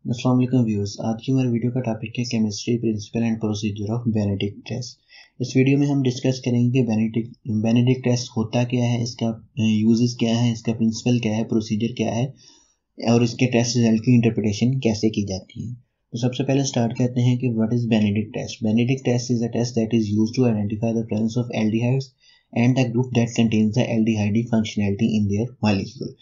अस्सलाम वालेकुम व्यूअर्स। आज की हमारे वीडियो का टॉपिक है chemistry principle and procedure of Benedict test. इस वीडियो में हम डिस्कस करेंगे कि बेनेडिक्ट टेस्ट होता क्या है, इसका यूजेस क्या है, इसका प्रिंसिपल क्या है, प्रोसीजर क्या है और इसके टेस्ट रिजल्ट की इंटरप्रिटेशन कैसे की जाती है। तो सबसे पहले स्टार्ट करते हैं कि what is Benedict test. Benedict test is a test that is used to identify the presence of aldehydes and the group that contains the aldehydic functionality in their molecule.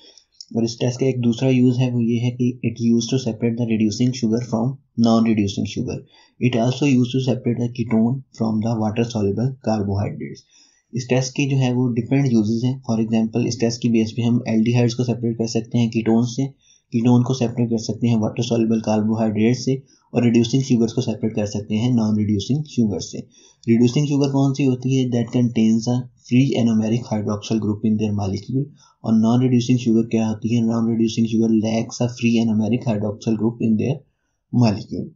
और इस टेस्ट का एक दूसरा use है, वो ये है कि it use to separate the reducing sugar from non reducing sugar. It also use to separate the ketone from the water soluble carbohydrates. इस टेस्ट की जो है वो डिफरेंट यूजेस हैं। फॉर एग्जांपल, इस टेस्ट की बेस पे हम एल्डिहाइड्स को सेपरेट कर सकते हैं कीटोन से, कीटोन को सेपरेट कर सकते हैं वाटर सॉल्युबल कार्बोहाइड्रेट से, और रिड्यूसिंग शुगर्स को सेपरेट कर सकते हैं नॉन रिड्यूसिंग शुगर से। रिड्यूसिंग शुगर कौन सी होती है? That contains a free anomeric hydroxyl group in their molecule. और नॉन रिड्यूसिंग शुगर क्या होती है? Non reducing sugar lakhs a free anomeric hydroxyl group in their molecule.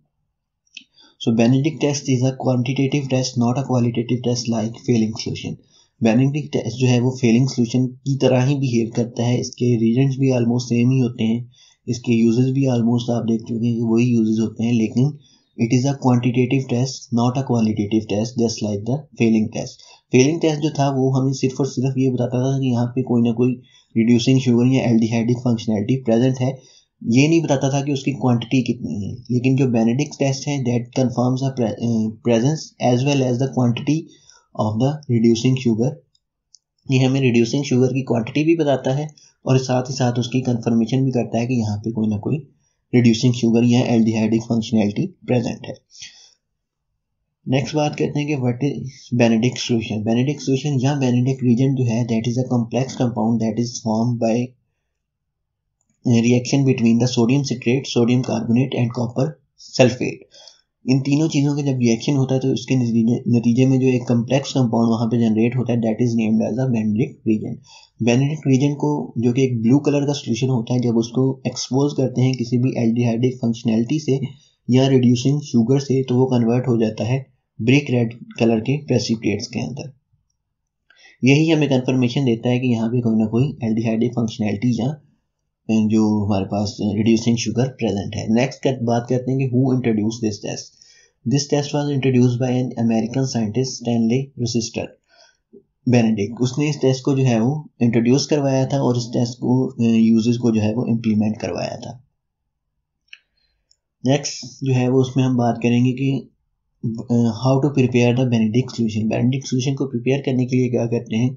So Benedict test is a quantitative test, not a qualitative test like failing solution. Benedict test जो है वो failing solution की तरह ही behave करता है। इसके reagents भी almost same ही होते हैं, इसके uses भी almost आप देख चुके हैं कि वही uses होते हैं, लेकिन it is a quantitative test, not a qualitative test, just like the failing test. Failing test जो था वो हमें सिर्फ और सिर्फ ये बताता था कि यहाँ पे कोई ना कोई reducing sugar या aldehydic functionality present है, ये नहीं बताता था कि उसकी क्वांटिटी कितनी है। लेकिन जो बेनेडिक्ट टेस्ट है that confirms the presence as well as the quantity of the reducing sugar. ये हमें रिड्यूसिंग शुगर की क्वांटिटी भी बताता है और साथ ही साथ उसकी कंफर्मेशन भी करता है कि यहाँ पे कोई ना कोई रिड्यूसिंग शुगर या एल्डिहाइडिक फंक्शनैलिटी प्रेजेंट है। नेक्स्ट बात करते हैं कि what is Benedict solution. Benedict solution या बेनेडिक्ट रीजन जो है that is a complex compound that is form by reaction between the sodium citrate, sodium carbonate and copper sulphate. इन तीनों चीज़ों का जब रिएक्शन होता है तो इसके नतीजे में जो एक कम्प्लेक्स कंपाउंड वहाँ पे जनरेट होता है that is named as a Benedict reagent. Benedict reagent को, जो कि एक ब्लू कलर का सोल्यूशन होता है, जब उसको एक्सपोज करते हैं किसी भी एल्डिहाइडिक फंक्शनैलिटी से या रिड्यूसिंग शुगर से, तो वो कन्वर्ट हो जाता है ब्रिक रेड कलर के प्रेसिपिटेट्स के अंदर। यही हमें कंफर्मेशन देता है कि यहाँ पे कोई ना कोई एल्डिहाइडिक फंक्शनैलिटी या जो हमारे पास रिड्यूसिंग शुगर प्रेजेंट है। नेक्स्ट बात करते हैं कि who introduce this test. This test was introduced by an American scientist Stanley Rochester Benedict. उसने इस टेस्ट को जो है वो इंट्रोड्यूस करवाया था और इस टेस्ट को यूजेस को जो है वो इम्प्लीमेंट करवाया था। नेक्स्ट जो है वो उसमें हम बात करेंगे कि how to prepare the Benedict solution. Benedict solution को प्रिपेयर करने के लिए क्या करते हैं,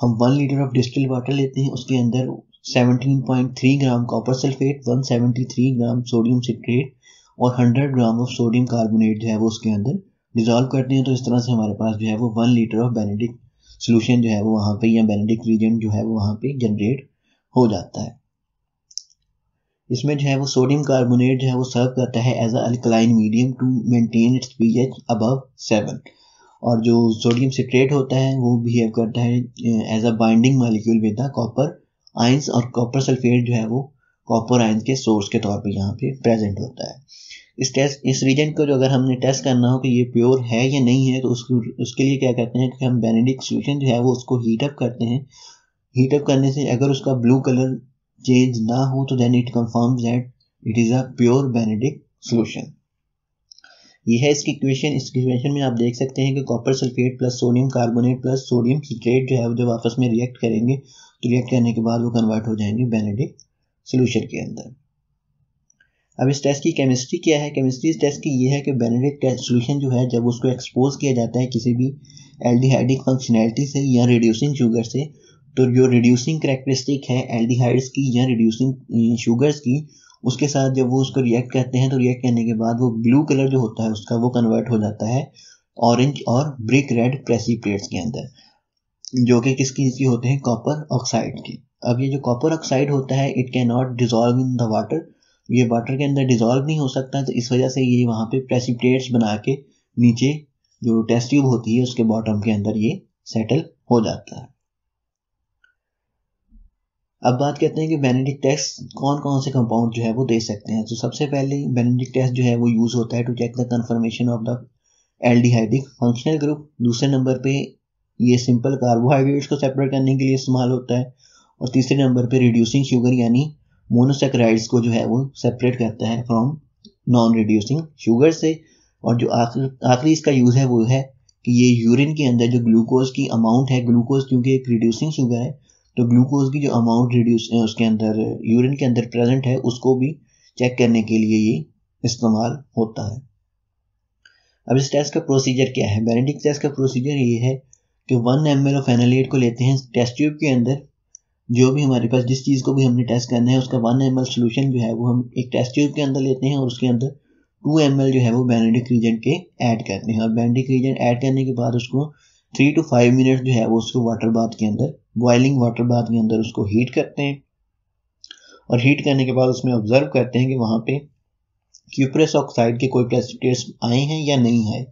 हम 1 लीटर ऑफ डिस्टिल्ड वाटर लेते हैं, उसके अंदर 17.3 gram copper sulphate, 173 gram sodium citrate और 100 ग्राम ऑफ सोडियम कार्बोनेट जो है वो उसके अंदर डिजॉल्व करते हैं। तो इस तरह से हमारे पास जो है वो 1 लीटर ऑफ बेनेडिक्ट सॉल्यूशन जो है वो वहाँ पे, या बेनेडिक्ट रीजन जो है वो वहाँ पे जनरेट हो जाता है। इसमें जो है वो सोडियम कार्बोनेट जो है वो सर्व करता है as a alkaline medium to maintain its pH above 7, और जो सोडियम सिट्रेट होता है वो बिहेव करता है as a binding molecule with the copper ions, और कॉपर सल्फेट जो है वो कॉपर आयंस के सोर्स के तौर पे यहाँ पे प्रेजेंट होता है। इस रीजन को जो अगर हमने टेस्ट करना हो कि ये प्योर है या नहीं है, तो उसके लिए क्या करते हैं कि हम बेनेडिक्ट सॉल्यूशन जो है वो उसको हीट अप करते हैं। हीट अप करने से अगर उसका ब्लू कलर चेंज ना हो तो then it confirms that it is a pure Benedict solution. ये है इसकी इक्वेशन। इस इक्वेशन में आप देख सकते हैं कि copper sulphate plus sodium carbonate plus sodium citrate जो है जब आपस में रिएक्ट करेंगे तो रिएक्ट करने के बाद वो कन्वर्ट हो जाएंगे बेनेडिक्ट सॉल्यूशन के अंदर। अब इस टेस्ट की केमिस्ट्री क्या है? केमिस्ट्री इस टेस्ट की ये है कि बेनेडिक्ट सॉल्यूशन जो है जब उसको एक्सपोज किया जाता है किसी भी एल्डिहाइडिक फंक्शनैलिटी से या रिड्यूसिंग शुगर से, तो जो रिड्यूसिंग कैरेक्टरिस्टिक है एल्डिहाइड्स की या रिड्यूसिंग शुगर्स की, उसके साथ जब वो उसको रिएक्ट करते हैं तो रिएक्ट करने के बाद वो ब्लू कलर जो होता है उसका वो कन्वर्ट हो जाता है ऑरेंज और ब्रिक रेड प्रेसिपिटेट्स के अंदर, जो कि किसकी होते हैं? कॉपर ऑक्साइड की। अब ये जो कॉपर ऑक्साइड होता है it can not dissolve in the water, ये वाटर के अंदर डिजॉल्व नहीं हो सकता, तो इस वजह से ये वहाँ पे प्रेसिपिटेट्स बना के नीचे जो टेस्ट ट्यूब होती है उसके बॉटम के अंदर ये सेटल हो जाता है। अब बात करते हैं कि बेनेडिक्ट टेस्ट कौन कौन से कंपाउंड जो है वो दे सकते हैं। तो सबसे पहले बेनेडिक्ट टेस्ट जो है वो यूज होता है to check the confirmation of the aldehydic functional group. दूसरे नंबर पे ये सिंपल कार्बोहाइड्रेट्स को सेपरेट करने के लिए इस्तेमाल होता है, और तीसरे नंबर पे रिड्यूसिंग शुगर यानी मोनोसैकेराइड्स को जो है वो सेपरेट करता है फ्रॉम नॉन रिड्यूसिंग शुगर से। और जो आखिरी इसका यूज़ है वो है कि ये यूरिन के अंदर जो ग्लूकोज की अमाउंट है, ग्लूकोज क्योंकि एक रिड्यूसिंग शुगर है, तो ग्लूकोज की जो अमाउंट रिड्यूस उसके अंदर यूरिन के अंदर प्रेजेंट है उसको भी चेक करने के लिए ये इस्तेमाल होता है। अब इस टेस्ट का प्रोसीजर क्या है? बेनेडिक्ट टेस्ट का प्रोसीजर ये है कि 1 ml ऑफ एनालाइट को लेते हैं टेस्ट ट्यूब के अंदर। जो भी हमारे पास जिस चीज़ को भी हमने टेस्ट करना है उसका 1 ml सोल्यूशन जो है वो हम एक टेस्ट ट्यूब के अंदर लेते हैं और उसके अंदर 2 ml जो है वो बेनेडिक्ट रीजेंट के ऐड करते हैं। और बेनेडिक्ट रीजेंट ऐड करने के बाद उसको 3 to 5 मिनट जो है वो उसको वाटर बाथ के अंदर, बॉइलिंग वाटर बाथ के अंदर उसको हीट करते हैं। और हीट करने के बाद उसमें ऑब्जर्व करते हैं कि वहाँ पे क्यूप्रस ऑक्साइड के कोई प्रेसिपिटेट्स आए हैं या नहीं आए।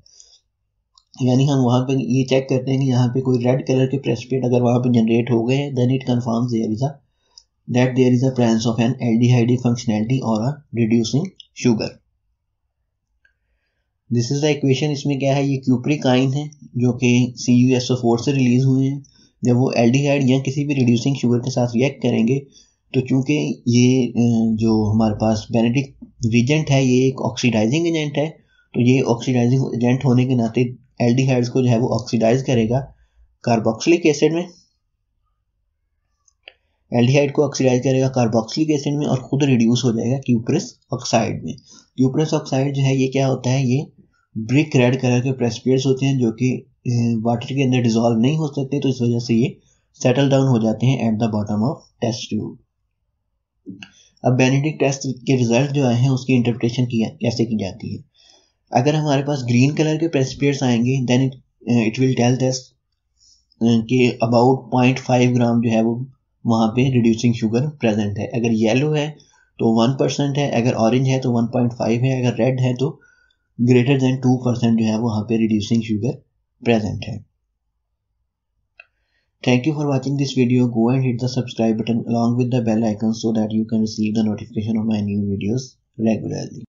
यानी हम वहाँ पे ये चेक करते हैं कि यहाँ पे कोई रेड कलर के प्रेसिपिटेट अगर वहाँ पे जनरेट हो गए हैं, then it confirms there is a presence of an aldehyde functionality और a reducing sugar. This is the equation. इसमें क्या है, ये क्यूप्रिक आयन है जो कि CuSO4 से रिलीज हुए हैं। जब वो एल्डिहाइड या किसी भी रिड्यूसिंग शुगर के साथ रिएक्ट करेंगे तो चूंकि ये जो हमारे पास बेनेडिक्ट रीजेंट है ये एक ऑक्सीडाइजिंग एजेंट है, तो ये ऑक्सीडाइजिंग एजेंट होने के नाते एल्डिहाइड्स को जो है वो ऑक्सीडाइज करेगा कार्बोक्सिलिक एसिड में, एल्डिहाइड को ऑक्सीडाइज करेगा कार्बोक्सिलिक एसिड में और खुद रिड्यूस हो जाएगा क्यूप्रस ऑक्साइड में। क्यूप्रस ऑक्साइड जो है ये क्या होता है, ये ब्रिक रेड कलर के प्रेसिपिटेट्स होते हैं जो कि वाटर के अंदर डिसॉल्व नहीं हो सकते, तो इस वजह से ये सेटल डाउन हो जाते हैं at the bottom of test tube. अब बेनेडिक्ट टेस्ट के रिजल्ट जो आए हैं उसकी इंटरप्रिटेशन कैसे की जाती है? अगर हमारे पास ग्रीन कलर के प्रेसिपिटेट्स आएंगे then it will tell us कि अबाउट 0.5 ग्राम जो है वो वहाँ पे रिड्यूसिंग शुगर प्रेजेंट है। अगर येलो है तो 1% है, अगर ऑरेंज है तो 1.5 है, अगर रेड है तो ग्रेटर देन 2% जो है वहाँ पे रिड्यूसिंग शुगर प्रेजेंट है। Thank you for watching this video. Go and hit the subscribe button along with the bell icon so that you can receive the notification of my new videos regularly.